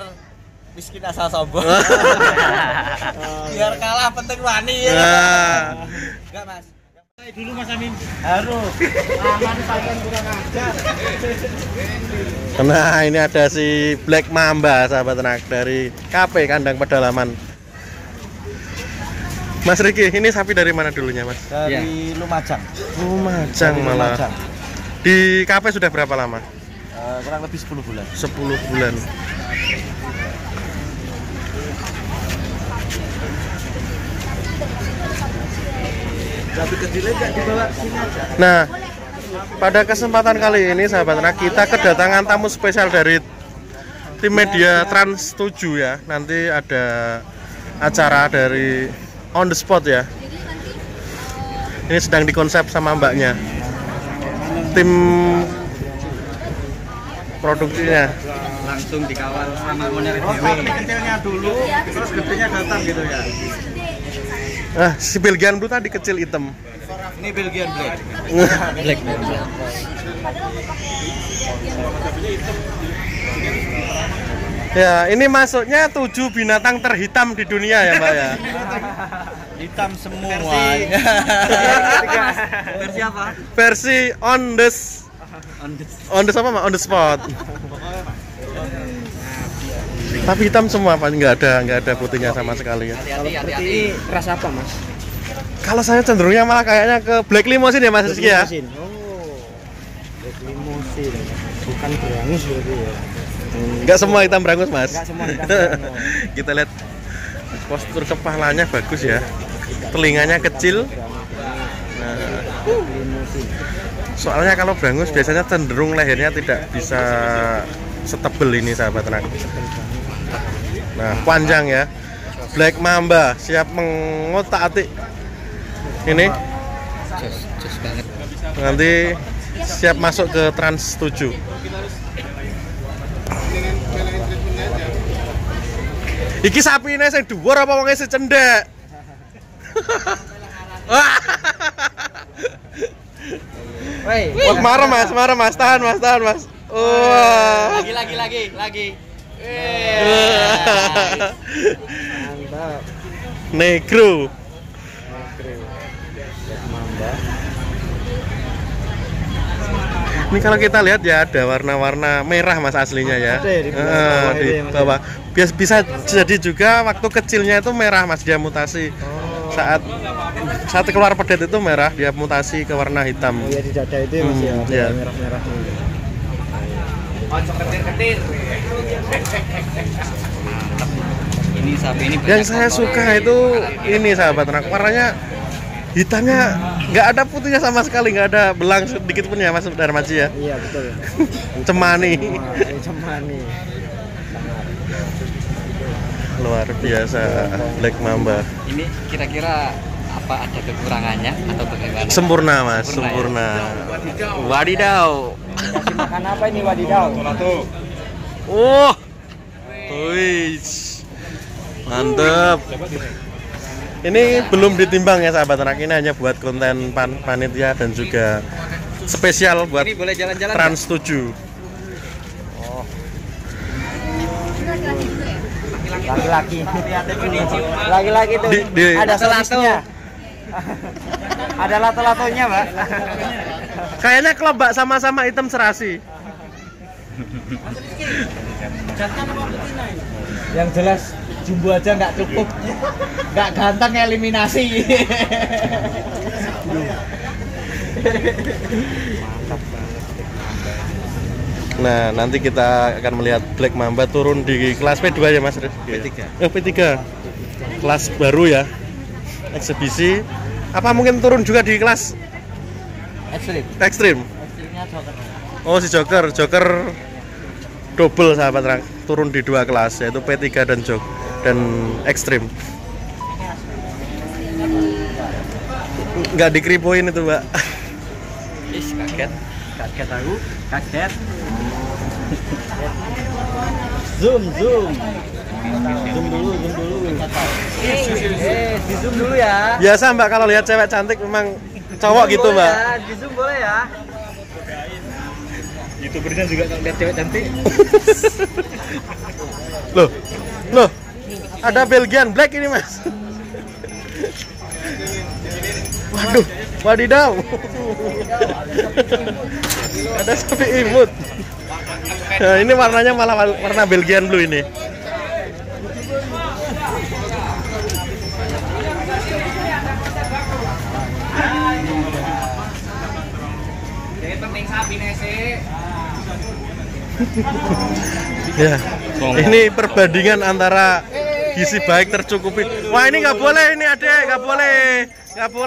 biar miskin asal sombong. Biar kalah penting wani ya. Enggak Mas. Dulu Mas Amin. Harus. Aman paling kurang ajar. Nah, ini ada si Black Mamba sahabat ternak dari KP Kandang Pedalaman. Mas Riki, ini sapi dari mana dulunya Mas? Dari Lumajang. Lumajang malah. Lumajang. Di KP sudah berapa lama? Kurang lebih 10 bulan. 10 bulan. Sapi kecilnya nggak dibawa sini aja. Nah, pada kesempatan kali ini sahabat ternak kita kedatangan tamu spesial dari tim media Trans 7 ya. Nanti ada acara dari on the spot ya. Ini sedang dikonsep sama mbaknya. Tim produksinya Langsung dikawal sama owner dewe. Kecilnya dulu, terus gedenya datang gitu ya. Si Belgian Blue tadi kecil hitam. Ini Belgian Black. Black. Ya, ini masuknya 7 binatang terhitam di dunia ya, Mbak ya. Hitam semua. Versi apa? Versi on the apa, Mbak? On the spot. Tapi hitam semua, Pak. Nggak ada putihnya sama sekali ya. Kalau seperti ini ras apa, Mas? Kalau saya cenderungnya malah kayaknya ke Black Limousine ya, Mas Rizky ya. Oh. Black Limousine. Bukan berangus berarti ya. Nggak semua hitam berangus, Mas. Nggak semua hitam berangus. Kita lihat postur kepalanya bagus ya. Telinganya kecil. Nah, soalnya kalau berangus biasanya cenderung lehernya tidak bisa setebel ini sahabat ternak. Nah, panjang ya. Black Mamba siap mengotak-atik. Ini Jos banget. nanti siap masuk ke Trans 7. Iki sapi ini sing dhuwur apa wonge sing cendhek? Woi, Marah Mas, tahan Mas. Wah. Lagi. Mantap. Negro. Mamba. Ini kalau kita lihat ya ada warna-warna merah Mas aslinya ya. Di bawah. Bisa jadi juga waktu kecilnya itu merah Mas, dia mutasi. Saat keluar pedet itu merah, dia mutasi ke warna hitam. Oh ya, di dada itu ya Mas ya. Iya. Merah-merah. Ketir. Ini sapi ini Yang saya suka itu ini sahabat ternak, warnanya hitamnya nggak ada putihnya sama sekali, nggak ada belang sedikit pun ya Mas Darmaji ya. Iya betul. Cemani. Cemani. Luar biasa Black Mamba. Ini kira-kira apa ada kekurangannya atau bagaimana? Sempurna Mas, sempurna. Wadidaw. Makan apa ini wadidaw? Oh. Wih. Mantep. Ini belum ditimbang ya sahabat ternak, ini hanya buat konten panitia dan juga spesial buat Ini boleh jalan-jalan Trans 7. Laki-laki tuh. Ada sosisnya. Ada lato-latonya, Mbak. Kayaknya kelebak sama-sama hitam serasi. Yang jelas jumbo aja nggak cukup, nggak ganteng eliminasi. Nah, nanti kita akan melihat Black Mamba turun di kelas P2 ya Mas Rizky? P3. Kelas baru ya, eksebisi. Apa mungkin turun juga di kelas ekstrim? Oh, si Joker double sahabat ternak, turun di 2 kelas yaitu P3 dan ekstrim. Nggak dikripoin itu Mbak. Kaget aku, kaget. Zoom dulu. Di zoom dulu ya. Biasa Mbak kalau lihat cewek cantik memang cowok gitu Mbak. Ya, di zoom boleh ya. youtubernya juga kalau lihat cewek cantik. Loh, ada Belgian Black ini mas. Waduh, wadidaw. Ada sapi imut. Nah, ini warnanya malah warna Belgian Blue ini. Ya, ini perbandingan antara gizi baik tercukupi. Wah ini nggak boleh ini adek, nggak boleh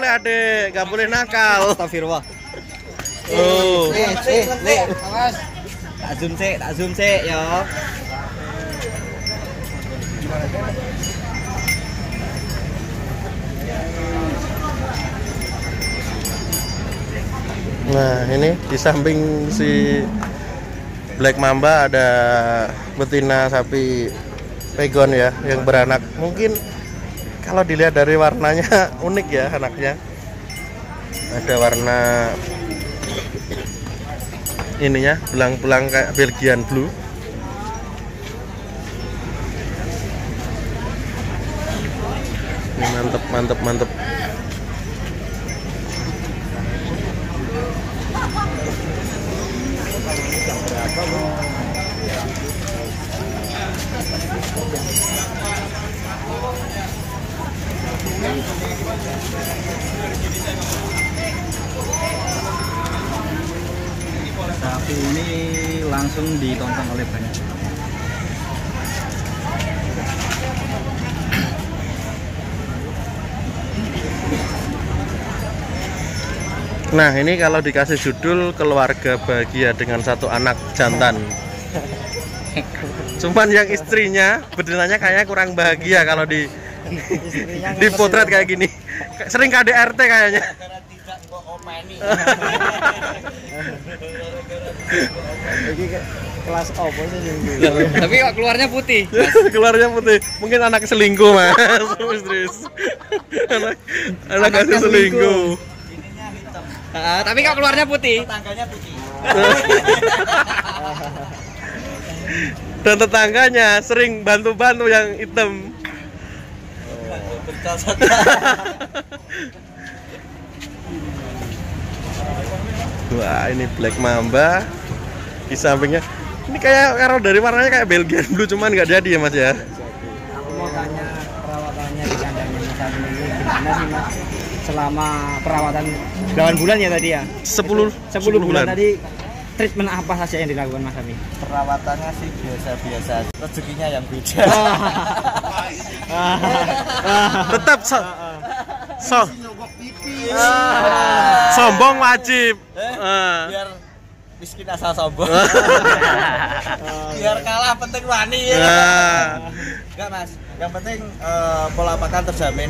adek, nggak boleh nakal. Astagfirullah. Oh. Awas. Tak zoom sih ya. Nah ini di samping si Black Mamba ada betina sapi pegon ya yang beranak. Mungkin kalau dilihat dari warnanya unik ya anaknya. Ada warna ininya belang-belang kayak Belgian Blue. Ini mantep. Sapi ini langsung ditonton oleh banyak. Nah ini kalau dikasih judul keluarga bahagia dengan satu anak jantan. Cuman yang istrinya betinanya kayaknya kurang bahagia kalau di potret kayak gini. Sering KDRT kayaknya. Kelas opo sih? Tapi kok keluarnya putih. Keluarnya putih. Mungkin anak selingkuh mas. anak kasih selingkuh. Tapi kok keluarnya putih. Tetangganya putih. Dan tetangganya sering bantu-bantu yang hitam. Wah ini Black Mamba di sampingnya. Ini kayak kalau dari warnanya kayak Belgian Blue cuman nggak jadi ya mas ya. Aku mau tanya perawatannya di kandangnya Mas ini gimana sih mas? Selama perawatan 8 bulan ya tadi ya? 10 bulan tadi treatment apa saja yang dilakukan Mas Ami? Perawatannya sih biasa-biasa, rezekinya yang beda. Tetap sombong wajib. Biar miskin asal sombong. Biar kalah penting wani ya. Enggak mas, yang penting pola makan terjamin,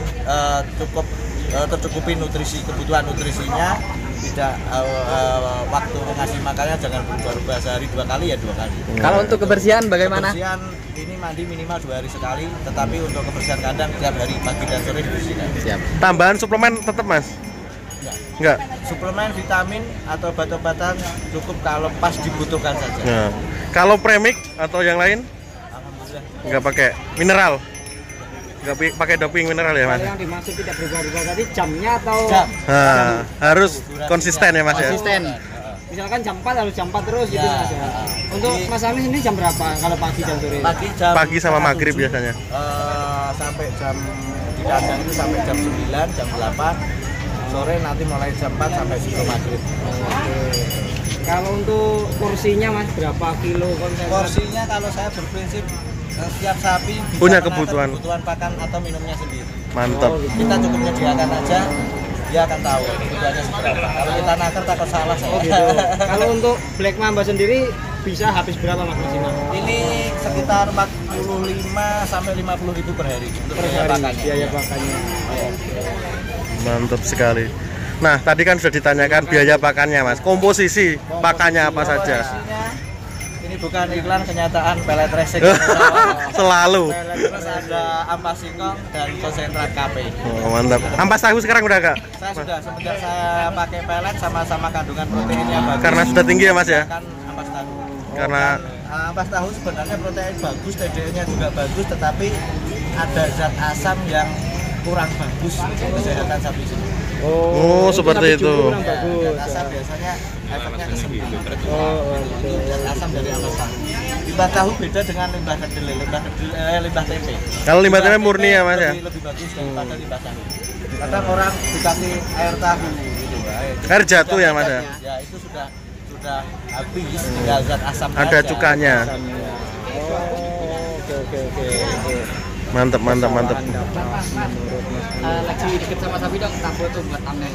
cukup tercukupi nutrisi, kebutuhan nutrisinya, tidak waktu ngasih makannya jangan berubah-ubah, sehari 2 kali ya 2 kali. Kalau untuk kebersihan bagaimana? Kebersihan ini mandi minimal 2 hari sekali, tetapi untuk kebersihan kandang tiap hari pagi dan sore dibersihkan. Siap. Tambahan suplemen tetap mas? Enggak. Suplemen vitamin atau obat-obatan cukup kalau pas dibutuhkan saja. Nah, kalau premix atau yang lain? Alhamdulillah. Enggak pakai mineral. Enggak pakai doping mineral ya mas? Yang dimaksud tidak berubah-ubah tadi jamnya atau Jam. Nah, harus konsisten ya mas ya. konsisten? Misalkan jam 4 harus jam 4 terus gitu mas ya. Untuk Mas Ami ini jam berapa kalau pagi dan sore? Pagi Sama maghrib biasanya. Sampai jam di kandang itu sampai jam 9, jam 8. Sore nanti mulai jam 4 sampai sebelum maghrib. Kalau untuk porsinya mas berapa kilo konsentrasi? Porsinya kalau saya berprinsip setiap sapi bisa punya mengatur kebutuhan pakan atau minumnya sendiri. Mantap. Kita cukup menyediakan aja, dia akan tahu kebutuhannya seberapa. Kalau kita nakar takut salah saya. Gitu. Kalau untuk Black Mamba sendiri bisa habis berapa mas maksimal? Ini sekitar 45 sampai 50 ribu per hari untuk biaya pakannya. Biaya pakannya. Mantap sekali. Nah tadi kan sudah ditanyakan biaya pakannya mas. Komposisi pakannya apa saja? Ini bukan iklan, kenyataan pellet racing. Selalu. Terus ada ampas singkong dan konsentrat KP. Oh, mantap. Ampas tahu sekarang udah kak? Saya sudah semenjak saya pakai pellet sama-sama kandungan proteinnya bagus. Karena sudah tinggi ya mas ya? Kan ampas tahu. Karena ampas tahu sebenarnya protein bagus, TDL-nya juga bagus, tetapi ada zat asam yang kurang bagus untuk kesehatan sapi sendiri. Oh, seperti itu. Kurang bagus. Zat asam biasanya efeknya kesembuhan. Oke. Zat asam dari ampas tahu. Limbah tahu beda dengan limbah kedelai, limbah tempe. Kalau limbah tempe murni ya Mas ya. Lebih bagus daripada limbah tahu. Kadang orang dikasih air tahu gitu, Air jatuh ya Mas ya. Ya itu sudah habis, tinggal zat asam Ada aja. cukanya. Oke. Mantap. Menurut Mas. Lagi deket sama sapi dong, takut tuh buat tameng.